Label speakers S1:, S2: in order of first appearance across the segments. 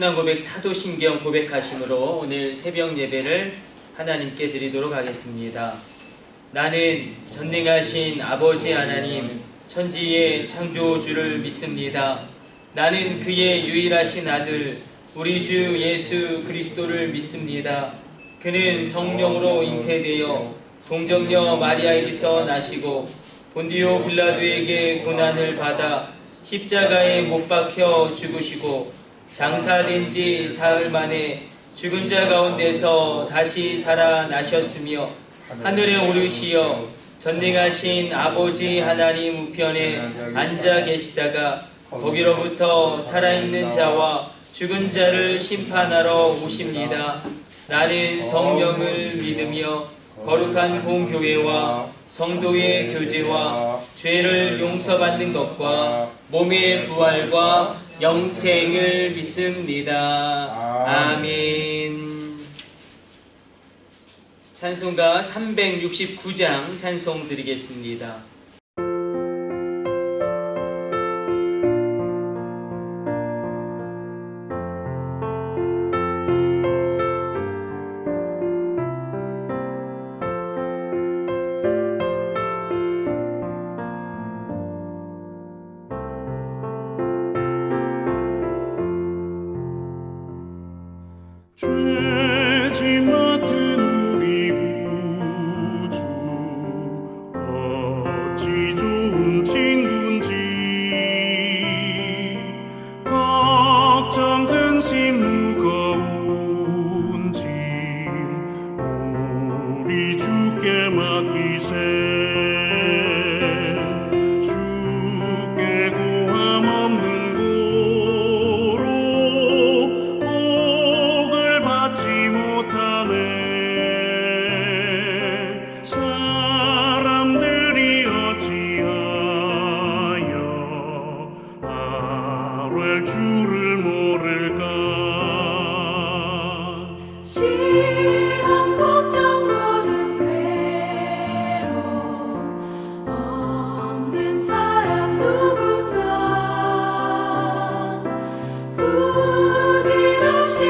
S1: 신앙 고백 사도신경 고백하심으로 오늘 새벽 예배를 하나님께 드리도록 하겠습니다. 나는 전능하신 아버지 하나님 천지의 창조주를 믿습니다. 나는 그의 유일하신 아들 우리 주 예수 그리스도를 믿습니다. 그는 성령으로 잉태되어 동정녀 마리아에게서 나시고 본디오 빌라도에게 고난을 받아 십자가에 못 박혀 죽으시고 장사된 지 사흘 만에 죽은 자 가운데서 다시 살아나셨으며 하늘에 오르시어 전능하신 아버지 하나님 우편에 앉아 계시다가 거기로부터 살아있는 자와 죽은 자를 심판하러 오십니다. 나는 성령을 믿으며 거룩한 공교회와 성도의 교제와 죄를 용서받는 것과 몸의 부활과 영생을 믿습니다. 아멘. 찬송가 369장 찬송 드리겠습니다.
S2: 죄지 맡은 우리 구주 어찌 좋은 친구인지 걱정 근심 무거운 짐 우리 주께 맡기세 주께 고함 없는 받지 못하네 사람들이 어찌하여 아뢰 주를 모를까
S3: 시험 걱정 모든 괴로움 없는 사람 누군가 부질없이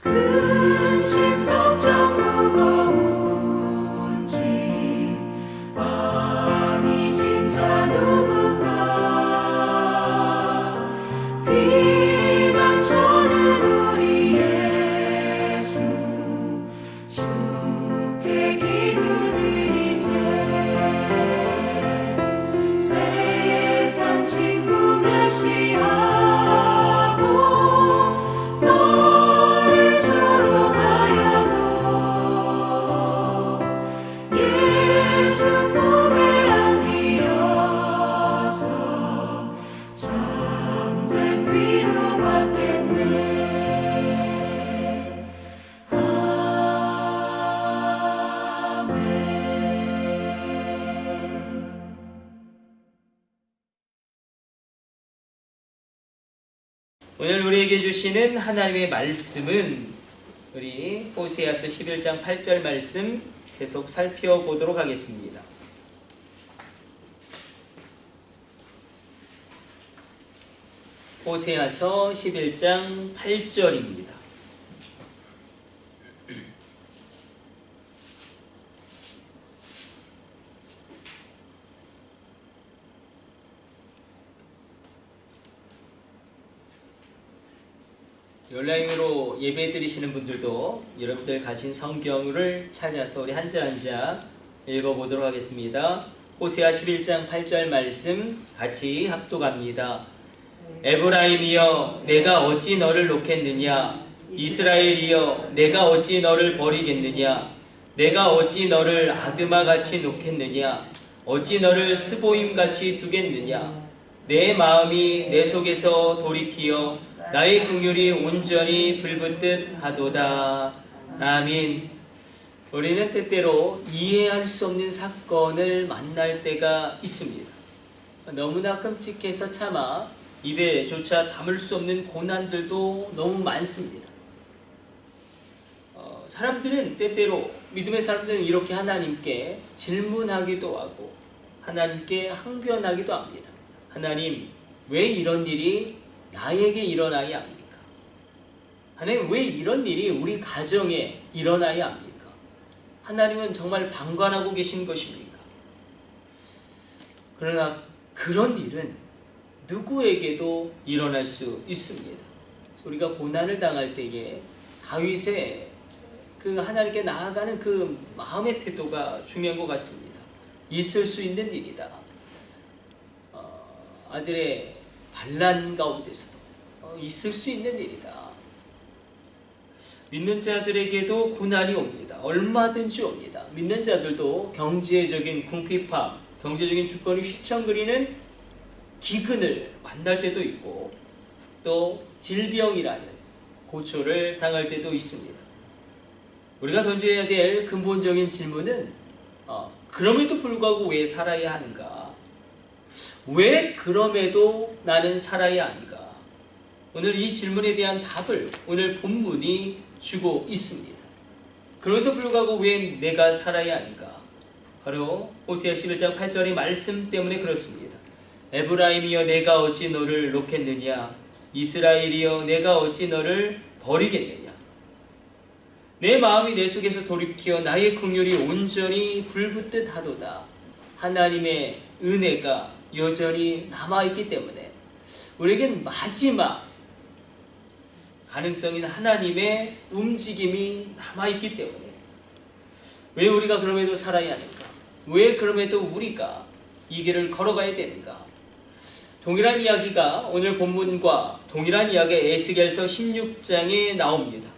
S3: 근심 걱정 무거운 짐 많이 진 자 누군가 피난처는 우리 예수 주께 기도드리세 세상 친구 멸시하고 예수 품에 안기어서 참된 위로받겠네. 아멘.
S1: 오늘 우리에게 주시는 하나님의 말씀은 우리 호세아서 11장 8절 말씀 계속 살펴보도록 하겠습니다. 호세아서 11장 8절입니다. 온라인으로 예배 드리시는 분들도 여러분들 가진 성경을 찾아서 우리 한자 한자 읽어보도록 하겠습니다. 호세아 11장 8절 말씀 같이 합독합니다. 에브라임이여 내가 어찌 너를 놓겠느냐, 이스라엘이여 내가 어찌 너를 버리겠느냐, 내가 어찌 너를 아드마같이 놓겠느냐, 어찌 너를 스보임같이 두겠느냐. 내 마음이 내 속에서 돌이키어 나의 긍휼이 온전히 불붙듯 하도다. 아멘. 우리는 때때로 이해할 수 없는 사건을 만날 때가 있습니다. 너무나 끔찍해서 차마 입에조차 담을 수 없는 고난들도 너무 많습니다. 사람들은 때때로 믿음의 사람들은 이렇게 하나님께 질문하기도 하고 하나님께 항변하기도 합니다. 하나님, 왜 이런 일이 나에게 일어나야 합니까? 하나님, 왜 이런 일이 우리 가정에 일어나야 합니까? 하나님은 정말 방관하고 계신 것입니까? 그러나 그런 일은 누구에게도 일어날 수 있습니다. 우리가 고난을 당할 때에 다윗의 그 하나님께 나아가는 그 마음의 태도가 중요한 것 같습니다. 있을 수 있는 일이다. 아들의 반란 가운데서도 있을 수 있는 일이다. 믿는 자들에게도 고난이 옵니다. 얼마든지 옵니다. 믿는 자들도 경제적인 궁핍함, 경제적인 주권이 휘청거리는 기근을 만날 때도 있고 또 질병이라는 고초를 당할 때도 있습니다. 우리가 던져야 될 근본적인 질문은 그럼에도 불구하고 왜 살아야 하는가? 왜 그럼에도 나는 살아야 하는가? 오늘 이 질문에 대한 답을 오늘 본문이 주고 있습니다. 그럼에도 불구하고 왜 내가 살아야 하는가? 바로 호세아 11장 8절의 말씀 때문에 그렇습니다. 에브라임이여 내가 어찌 너를 놓겠느냐, 이스라엘이여 내가 어찌 너를 버리겠느냐. 내 마음이 내 속에서 돌이키어 나의 긍휼이 온전히 불붙듯 하도다. 하나님의 은혜가 여전히 남아있기 때문에 우리에겐 마지막 가능성인 하나님의 움직임이 남아있기 때문에 왜 우리가 그럼에도 살아야 하는가? 왜 그럼에도 우리가 이 길을 걸어가야 되는가? 동일한 이야기가 오늘 본문과 동일한 이야기가 에스겔서 16장에 나옵니다.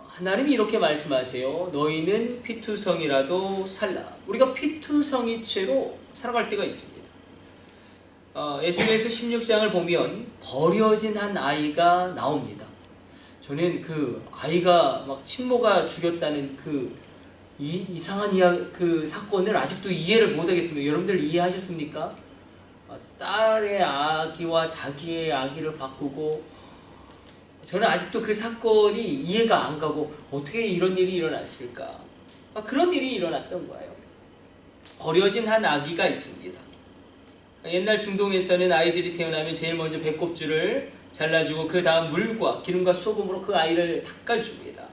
S1: 하나님이 이렇게 말씀하세요. 너희는 피투성이라도 살라. 우리가 피투성이체로 살아갈 때가 있습니다. 에스겔서 16장을 보면 버려진 한 아이가 나옵니다. 저는 그 아이가 막 친모가 죽였다는 그 이상한 그 사건을 아직도 이해를 못하겠습니다. 여러분들 이해하셨습니까? 딸의 아기와 자기의 아기를 바꾸고, 저는 아직도 그 사건이 이해가 안 가고 어떻게 이런 일이 일어났을까? 그런 일이 일어났던 거예요. 버려진 한 아기가 있습니다. 옛날 중동에서는 아이들이 태어나면 제일 먼저 배꼽줄을 잘라주고 그 다음 물과 기름과 소금으로 그 아이를 닦아줍니다.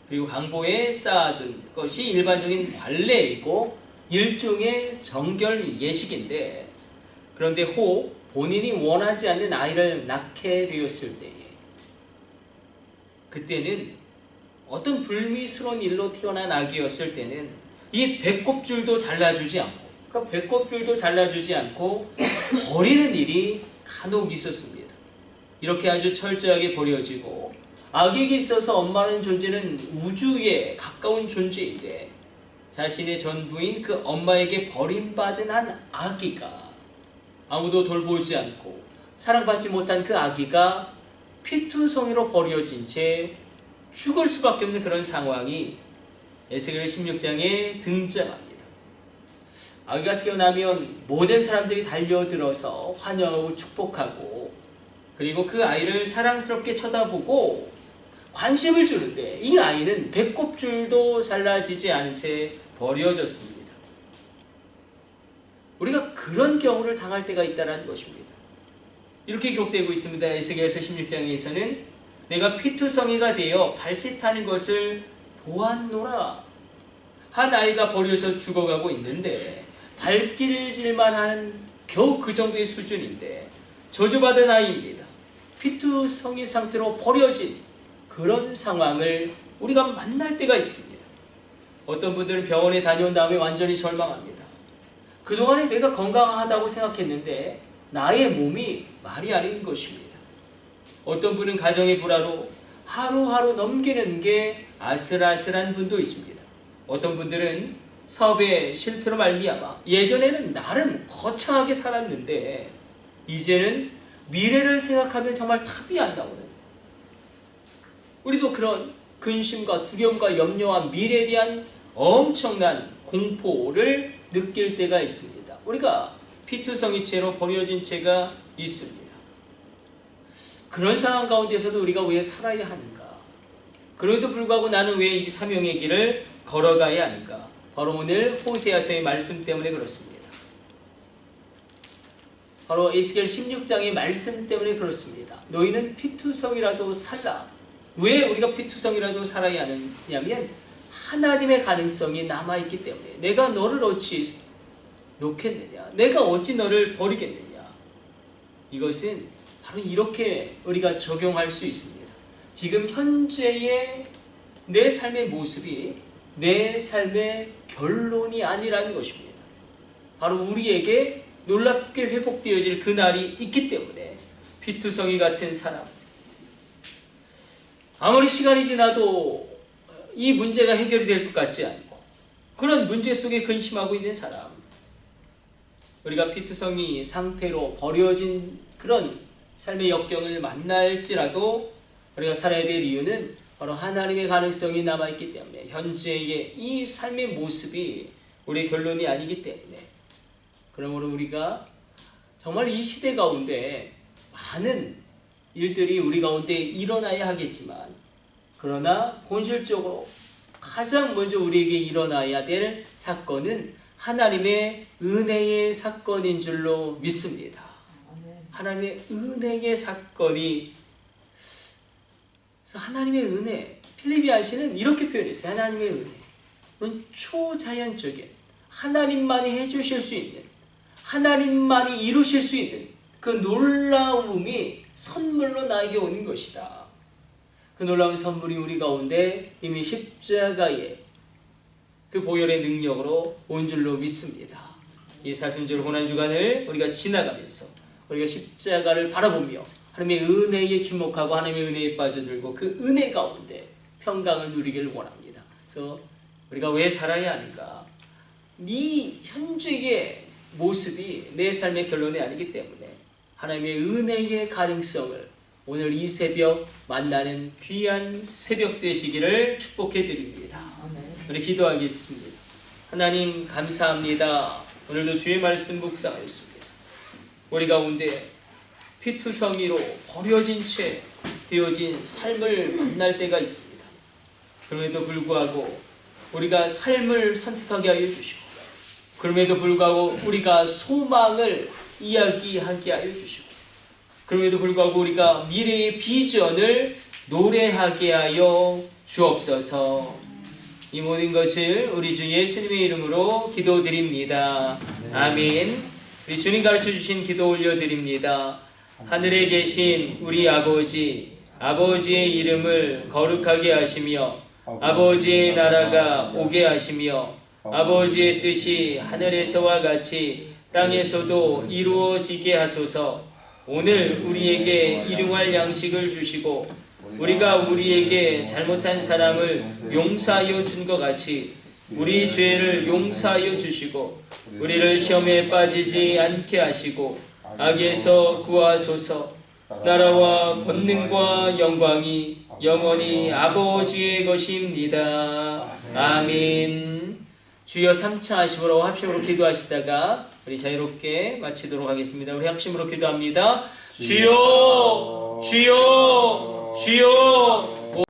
S1: 그리고 강보에 쌓아둔 것이 일반적인 관례이고 일종의 정결 예식인데, 그런데 혹 본인이 원하지 않는 아이를 낳게 되었을 때에 그때는 어떤 불미스러운 일로 태어난 아기였을 때는 이 배꼽줄도 잘라주지 않고, 그러니까 배꼽줄도 잘라주지 않고 버리는 일이 간혹 있었습니다. 이렇게 아주 철저하게 버려지고, 아기에게 있어서 엄마라는 존재는 우주에 가까운 존재인데 자신의 전부인 그 엄마에게 버림받은 한 아기가, 아무도 돌보지 않고 사랑받지 못한 그 아기가 피투성이로 버려진 채 죽을 수밖에 없는 그런 상황이 에스겔 16장에 등장합니다. 아기가 태어나면 모든 사람들이 달려들어서 환영하고 축복하고, 그리고 그 아이를 사랑스럽게 쳐다보고 관심을 주는데 이 아이는 배꼽줄도 잘라지지 않은 채 버려졌습니다. 우리가 그런 경우를 당할 때가 있다는 것입니다. 이렇게 기록되고 있습니다. 에스겔서 16장에서는 내가 피투성이가 되어 발짓하는 것을 보았노라. 한 아이가 버려져 죽어가고 있는데 발길질만 하는 겨우 그 정도의 수준인데 저주받은 아이입니다. 피투성이 상태로 버려진 그런 상황을 우리가 만날 때가 있습니다. 어떤 분들은 병원에 다녀온 다음에 완전히 절망합니다. 그동안에 내가 건강하다고 생각했는데 나의 몸이 말이 아닌 것입니다. 어떤 분은 가정의 불화로 하루하루 넘기는 게 아슬아슬한 분도 있습니다. 어떤 분들은 사업의 실패로 말미암아 예전에는 나름 거창하게 살았는데 이제는 미래를 생각하면 정말 답이 안 나오는, 우리도 그런 근심과 두려움과 염려와 미래에 대한 엄청난 공포를 느낄 때가 있습니다. 우리가 피투성이 채로 버려진 채가 있습니다. 그런 상황 가운데서도 우리가 왜 살아야 하는가? 그럼에도 불구하고 나는 왜 이 사명의 길을 걸어가야 하는가? 바로 오늘 호세아서의 말씀 때문에 그렇습니다. 바로 에스겔 16장의 말씀 때문에 그렇습니다. 너희는 피투성이라도 살라. 왜 우리가 피투성이라도 살아야 하느냐면 하나님의 가능성이 남아있기 때문에. 내가 너를 어찌 놓겠느냐? 내가 어찌 너를 버리겠느냐? 이것은 바로 이렇게 우리가 적용할 수 있습니다. 지금 현재의 내 삶의 모습이 내 삶의 결론이 아니라는 것입니다. 바로 우리에게 놀랍게 회복되어질 그날이 있기 때문에 피투성이 같은 사람, 아무리 시간이 지나도 이 문제가 해결이 될 것 같지 않고 그런 문제 속에 근심하고 있는 사람, 우리가 피투성이 상태로 버려진 그런 삶의 역경을 만날지라도 우리가 살아야 될 이유는 바로 하나님의 가능성이 남아있기 때문에, 현재의 이 삶의 모습이 우리의 결론이 아니기 때문에. 그러므로 우리가 정말 이 시대 가운데 많은 일들이 우리 가운데 일어나야 하겠지만, 그러나 본질적으로 가장 먼저 우리에게 일어나야 될 사건은 하나님의 은혜의 사건인 줄로 믿습니다. 하나님의 은혜의 사건이, 그래서 하나님의 은혜, 필리비안시는 이렇게 표현했어요. 하나님의 은혜는 초자연적인, 하나님만이 해주실 수 있는, 하나님만이 이루실 수 있는 그 놀라움이 선물로 나에게 오는 것이다. 그 놀라운 선물이 우리 가운데 이미 십자가의 그 보혈의 능력으로 온 줄로 믿습니다. 이 사순절 고난주간을 우리가 지나가면서 우리가 십자가를 바라보며 하나님의 은혜에 주목하고 하나님의 은혜에 빠져들고 그 은혜 가운데 평강을 누리기를 원합니다. 그래서 우리가 왜 살아야 하는가? 이 현재의 모습이 내 삶의 결론이 아니기 때문에 하나님의 은혜의 가능성을 오늘 이 새벽 만나는 귀한 새벽 되시기를 축복해 드립니다. 우리 기도하겠습니다. 하나님 감사합니다. 오늘도 주의 말씀 묵상하였습니다. 우리 가운데 피투성이로 버려진 채 되어진 삶을 만날 때가 있습니다. 그럼에도 불구하고 우리가 삶을 선택하게 하여 주시고, 그럼에도 불구하고 우리가 소망을 이야기하게 하여 주시고, 그럼에도 불구하고 우리가 미래의 비전을 노래하게 하여 주옵소서. 이 모든 것을 우리 주 예수님의 이름으로 기도드립니다. 아멘. 우리 주님 가르쳐 주신 기도 올려드립니다. 하늘에 계신 우리 아버지, 아버지의 이름을 거룩하게 하시며 아버지의 나라가 오게 하시며 아버지의 뜻이 하늘에서와 같이 땅에서도 이루어지게 하소서. 오늘 우리에게 일용할 양식을 주시고 우리가 우리에게 잘못한 사람을 용서하여 준 것 같이 우리 죄를 용서하여 주시고 우리를 시험에 빠지지 않게 하시고 악에서 구하소서. 나라와 권능과 영광이 영원히 아버지의 것입니다. 아멘. 주여 3차 하심으로 합심으로 기도하시다가 우리 자유롭게 마치도록 하겠습니다. 우리 합심으로 기도합니다. 주여 주여 주여.